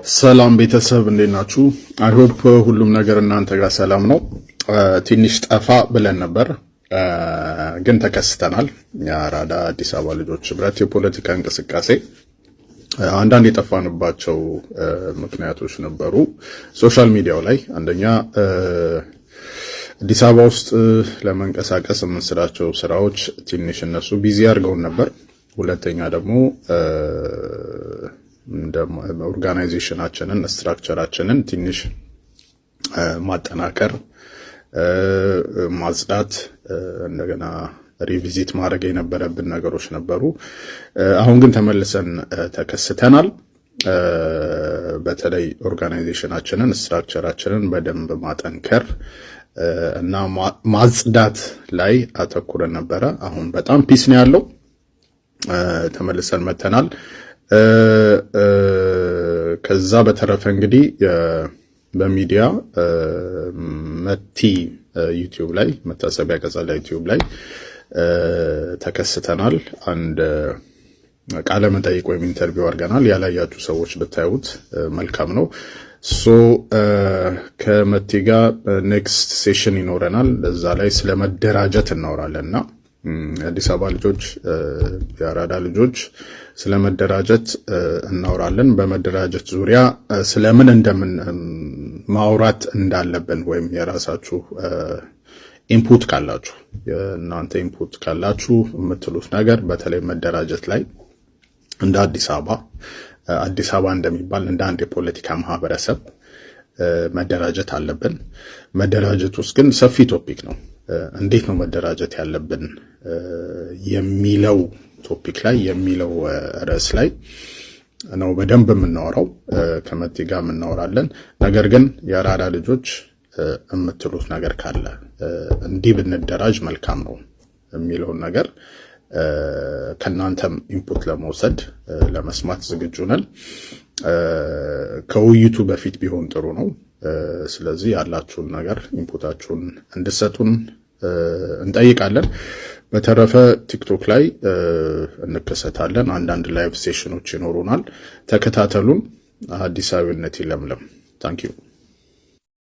ሰላም ቤተሰብ እንዴት ናችሁ? አይ ሆፕ ሁሉም ነገር እናንተ ጋር ሰላም ነው። ትንሽ ጠፋ ብለን ነበር ግን ተከስተናል። የአራዳ አዲስ አበባ ልጆች ህብረት የፖለቲካ እንቅስቃሴ አንዳንድ የጠፋንባቸው ምክንያቶች ነበሩ። ሶሻል ሚዲያው ላይ አንደኛ አዲስ አበባ ውስጥ ለመንቀሳቀስ የምንሰራቸው ስራዎች ትንሽ እነሱ ቢዚ አድርገውን ነበር። ሁለተኛ ደግሞ እንደ ኦርጋናይዜሽናችንን ስትራክቸራችንን ትንሽ ማጠናከር ማጽዳት እንደገና ሪቪዚት ማድረግ የነበረብን ነገሮች ነበሩ። አሁን ግን ተመልሰን ተከስተናል። በተለይ ኦርጋናይዜሽናችንን ስትራክቸራችንን በደንብ ማጠንከር እና ማጽዳት ላይ አተኩረን ነበረ። አሁን በጣም ፒስ ነው ያለው። ተመልሰን መተናል። ከዛ በተረፈ እንግዲህ በሚዲያ መቲ ዩቲዩብ ላይ መታሰቢያ ቀጸላ ዩቲዩብ ላይ ተከስተናል። አንድ ቃለ መጠይቅ ወይም ኢንተርቪው አድርገናል። ያላያችሁ ሰዎች ብታዩት መልካም ነው። ከመቲ ጋር ኔክስት ሴሽን ይኖረናል። እዛ ላይ ስለ መደራጀት እናወራለንና አዲስ አበባ ልጆች የአራዳ ልጆች ስለ መደራጀት እናወራለን። በመደራጀት ዙሪያ ስለምን እንደምን ማውራት እንዳለብን ወይም የራሳችሁ ኢንፑት ካላችሁ የእናንተ ኢንፑት ካላችሁ የምትሉት ነገር በተለይ መደራጀት ላይ እንደ አዲስ አበባ እንደሚባል እንደ አንድ የፖለቲካ ማህበረሰብ መደራጀት አለብን። መደራጀት ውስጥ ግን ሰፊ ቶፒክ ነው። እንዴት ነው መደራጀት ያለብን የሚለው ቶፒክ ላይ የሚለው ርዕስ ላይ ነው በደንብ የምናወራው። ከመቲ ጋር እናወራለን። ነገር ግን የአራዳ ልጆች የምትሉት ነገር ካለ እንዲህ ብንደራጅ መልካም ነው የሚለውን ነገር ከናንተም ኢንፑት ለመውሰድ ለመስማት ዝግጁ ነን። ከውይይቱ በፊት ቢሆን ጥሩ ነው። ስለዚህ ያላችሁን ነገር ኢንፑታችሁን እንድትሰጡን እንጠይቃለን። በተረፈ ቲክቶክ ላይ እንከሰታለን። አንዳንድ ላይቭ ሴሽኖች ይኖሩናል። ተከታተሉን። አዲስ አበባነት ይለምለም። ታንኪዩ